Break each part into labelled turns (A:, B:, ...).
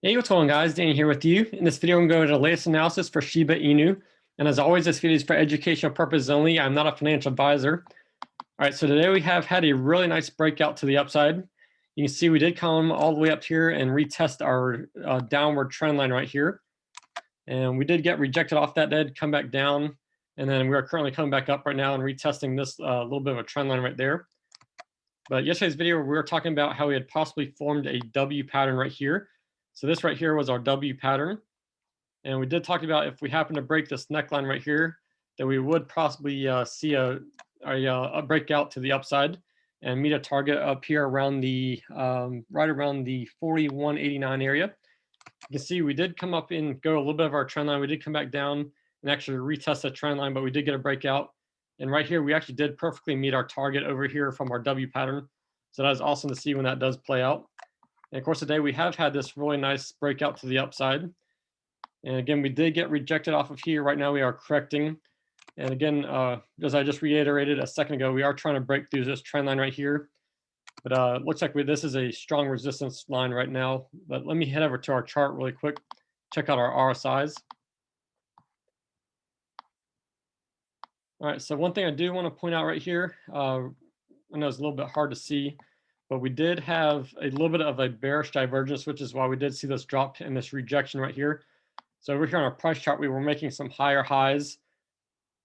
A: Hey, what's going on, guys? Danny here with you. In this video, I'm going to go over the latest analysis for Shiba Inu. And as always, this video is for educational purposes only. I'm not a financial advisor. All right, so today we have had a really nice breakout to the upside. You can see we did come all the way up here and retest our downward trend line right here. And we did get rejected off that, did come back down. And then we are currently coming back up right now and retesting this little bit of a trend line right there. But yesterday's video, we were talking about how we had possibly formed a W pattern right here. So this right here was our W pattern. And we did talk about if we happen to break this neckline right here, that we would possibly see a breakout to the upside and meet a target up here around the right around the 41.89 area. You can see we did come up and go a little bit of our trend line. We did come back down and actually retest the trend line, but we did get a breakout. And right here, we actually did perfectly meet our target over here from our W pattern. So that is awesome to see when that does play out. And of course, today we have had this really nice breakout to the upside. And again, we did get rejected off of here. Right now we are correcting. And again, as I just reiterated a second ago, we are trying to break through this trend line right here. But it looks like this is a strong resistance line right now. But let me head over to our chart really quick, check out our RSIs. All right, so one thing I do want to point out right here, I know it's a little bit hard to see, but we did have a little bit of a bearish divergence, which is why we did see this drop and this rejection right here. So over here on our price chart, we were making some higher highs.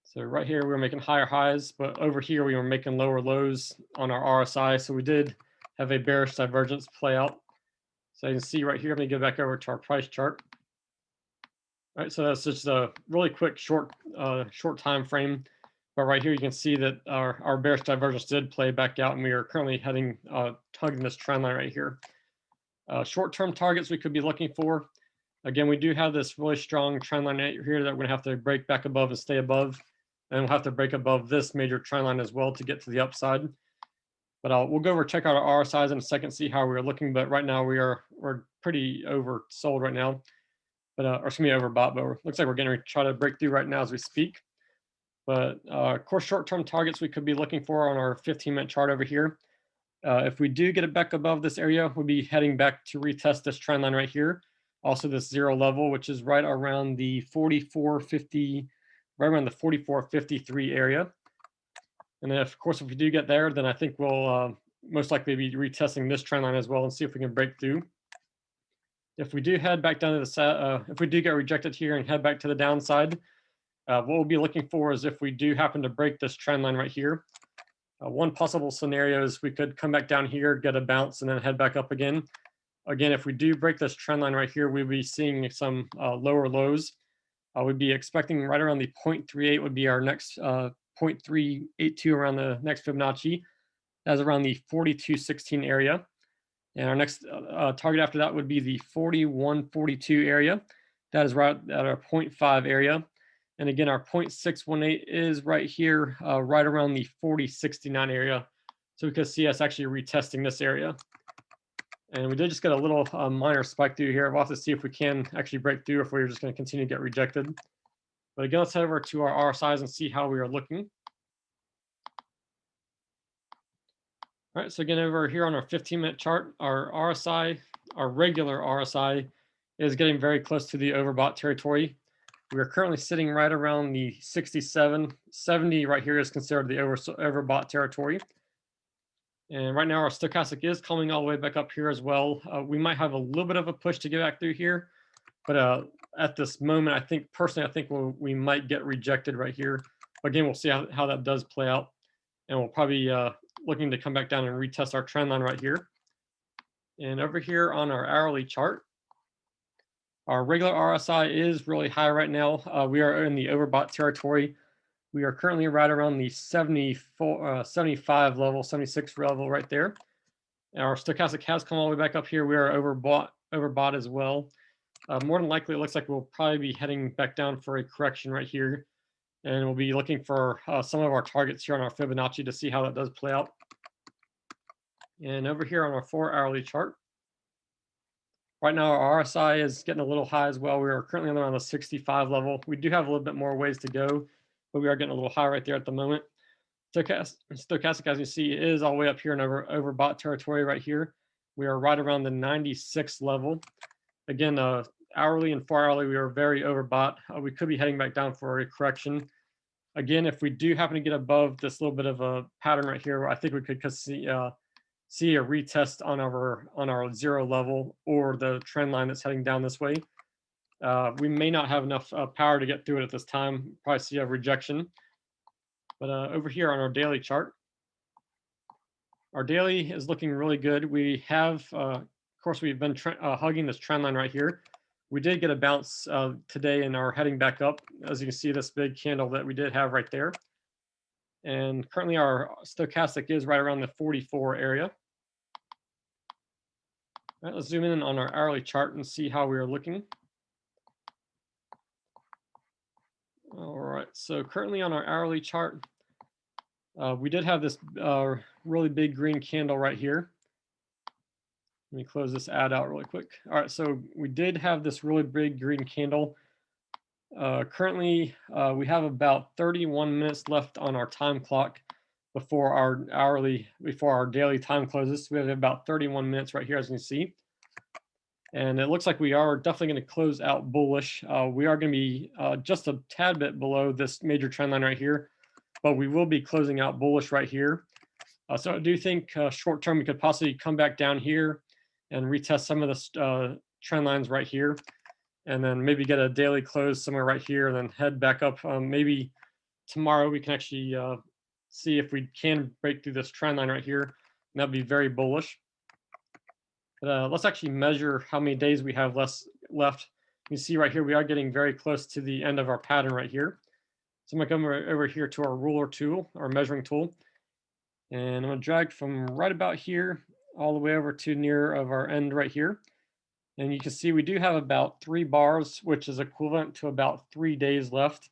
A: So right here, we were making higher highs, but over here, we were making lower lows on our RSI. So we did have a bearish divergence play out. So you can see right here, let me go back over to our price chart. All right, so that's just a really quick, short time frame. But right here, you can see that our bearish divergence did play back out, and we are currently heading, tugging this trend line right here. Short-term targets we could be looking for. Again, we do have this really strong trend line here that we're going to have to break back above and stay above. And we'll have to break above this major trend line as well to get to the upside. But we'll go over check out our RSIs in a second, see how we're looking. But right now we're pretty oversold right now. But or excuse me, overbought. But looks like we're going to try to break through right now as we speak. But of course, short-term targets we could be looking for on our 15-minute chart over here. If we do get it back above this area, we'll be heading back to retest this trend line right here. Also this zero level, which is right around the 44.50, right around the 44.53 area. And then of course, if we do get there, then I think we'll most likely be retesting this trend line as well and see if we can break through. If we do head back down to the, if we do get rejected here and head back to the downside, what we'll be looking for is if we do happen to break this trend line right here. One possible scenario is we could come back down here, get a bounce, and then head back up again. Again, if we do break this trend line right here, we'll be seeing some lower lows. We'd be expecting right around the 0.38 would be our next 0.382 around the next Fibonacci. That's around the 42.16 area. And our next target after that would be the 41.42 area. That is right at our 0.5 area. And again, our 0.618 is right here, right around the 40.69 area. So we could see us actually retesting this area. And we did just get a little minor spike through here. We'll have to see if we can actually break through, if we're just going to continue to get rejected. But again, let's head over to our RSIs and see how we are looking. All right, so again, over here on our 15-minute chart, our RSI, our regular RSI, is getting very close to the overbought territory. We are currently sitting right around the 67, 70 right here is considered the overbought territory. And right now our stochastic is coming all the way back up here as well. We might have a little bit of a push to get back through here. But at this moment, I think we might get rejected right here. But again, we'll see how that does play out. And we'll probably looking to come back down and retest our trend line right here. And over here on our hourly chart, our regular RSI is really high right now. We are in the overbought territory. We are currently right around the 75 level, 76 level right there. And our stochastic has come all the way back up here. We are overbought as well. More than likely, it looks like we'll probably be heading back down for a correction right here. And we'll be looking for some of our targets here on our Fibonacci to see how that does play out. And over here on our 4-hourly chart, right now our RSI is getting a little high as well. We are currently around the 65 level. We do have a little bit more ways to go, but we are getting a little high right there at the moment. Stochastic, as you see, is all the way up here in overbought territory right here. We are right around the 96 level. Again, hourly and 4 hourly, we are very overbought. We could be heading back down for a correction. Again, if we do happen to get above this little bit of a pattern right here, I think we could see a retest on our zero level or the trend line that's heading down this way. We may not have enough power to get through it at this time. Probably see a rejection. But over here on our daily chart, our daily is looking really good. We have, of course, we've been hugging this trend line right here. We did get a bounce today and are heading back up. As you can see, this big candle that we did have right there. And currently our stochastic is right around the 44 area. All right, let's zoom in on our hourly chart and see how we are looking. All right, so currently on our hourly chart, we did have this really big green candle right here. Let me close this ad out really quick. All right, so we did have this really big green candle. Currently, we have about 31 minutes left on our time clock before our daily time closes. We have about 31 minutes right here, as you can see. And it looks like we are definitely going to close out bullish. We are going to be just a tad bit below this major trend line right here, but we will be closing out bullish right here. So I do think short term we could possibly come back down here and retest some of the trend lines right here, and then maybe get a daily close somewhere right here, and then head back up. Maybe tomorrow we can actually see if we can break through this trend line right here, and that'd be very bullish. But let's actually measure how many days we have left. You see right here, we are getting very close to the end of our pattern right here. So I'm gonna come over here to our ruler tool, our measuring tool, and I'm gonna drag from right about here all the way over to near of our end right here. And you can see we do have about 3 bars, which is equivalent to about 3 days left.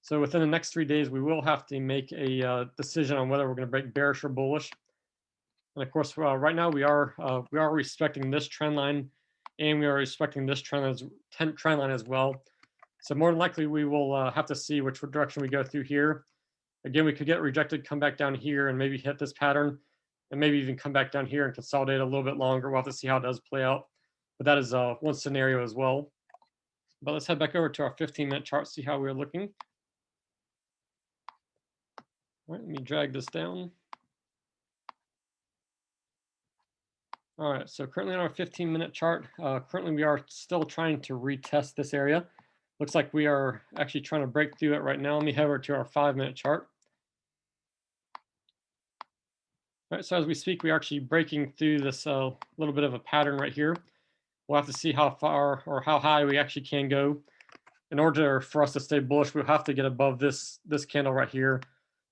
A: So within the next 3 days, we will have to make a decision on whether we're going to break bearish or bullish. And of course, right now we are respecting this trend line, and we are respecting this trend line as well. So more than likely, we will have to see which direction we go through here. Again, we could get rejected, come back down here, and maybe hit this pattern, and maybe even come back down here and consolidate a little bit longer. We'll have to see how it does play out. But that is one scenario as well. But let's head back over to our 15-minute chart, see how we're looking. All right, let me drag this down. All right, so currently on our 15-minute chart, currently we are still trying to retest this area. Looks like we are actually trying to break through it right now. Let me head over to our 5-minute chart. All right, so as we speak, we're actually breaking through this little bit of a pattern right here. We'll have to see how far or how high we actually can go. In order for us to stay bullish, we'll have to get above this candle right here.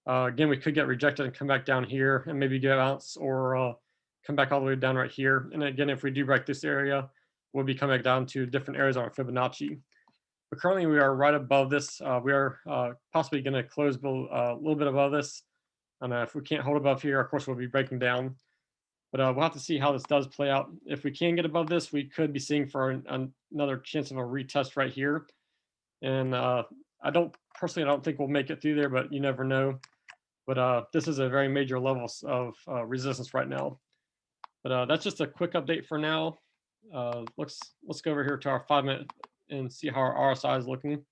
A: Again, we could get rejected and come back down here and maybe get bounce or come back all the way down right here. And again, if we do break this area, we'll be coming down to different areas on our Fibonacci. But currently we are right above this. We are possibly going to close a little bit above this. And if we can't hold above here, of course, we'll be breaking down. But we'll have to see how this does play out. If we can get above this, we could be seeing for another chance of a retest right here. And I don't think we'll make it through there, but you never know. But this is a very major level of resistance right now. But that's just a quick update for now. Let's go over here to our 5-minute and see how our RSI is looking.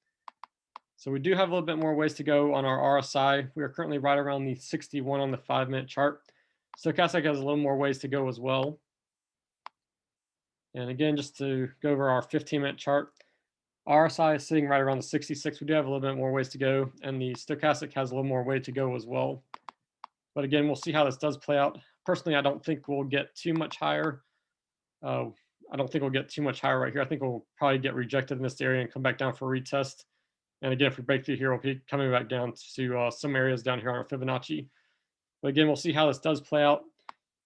A: So we do have a little bit more ways to go on our RSI. We are currently right around the 61 on the 5-minute chart. Stochastic has a little more ways to go as well. And again, just to go over our 15-minute chart, RSI is sitting right around the 66. We do have a little bit more ways to go, and the stochastic has a little more way to go as well. But again, we'll see how this does play out. Personally, I don't think we'll get too much higher. I don't think we'll get too much higher right here. I think we'll probably get rejected in this area and come back down for a retest. And again, if we break through here, we'll be coming back down to some areas down here on our Fibonacci. But again, we'll see how this does play out.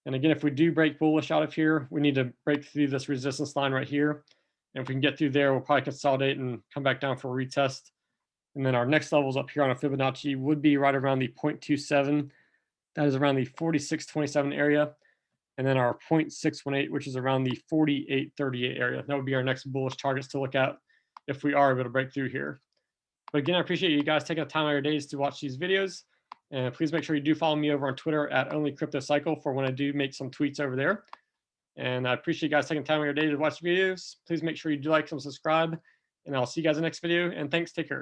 A: And again, if we do break bullish out of here, we need to break through this resistance line right here. And if we can get through there, we'll probably consolidate and come back down for a retest. And then our next levels up here on a Fibonacci would be right around the 0.27. That is around the 46.27 area. And then our 0.618, which is around the 48.38 area. That would be our next bullish targets to look at if we are able to break through here. But again, I appreciate you guys taking the time out of your days to watch these videos. And please make sure you do follow me over on Twitter at OnlyCryptoCycle for when I do make some tweets over there. And I appreciate you guys taking time of your day to watch videos. Please make sure you do like and subscribe. And I'll see you guys in the next video. And thanks. Take care.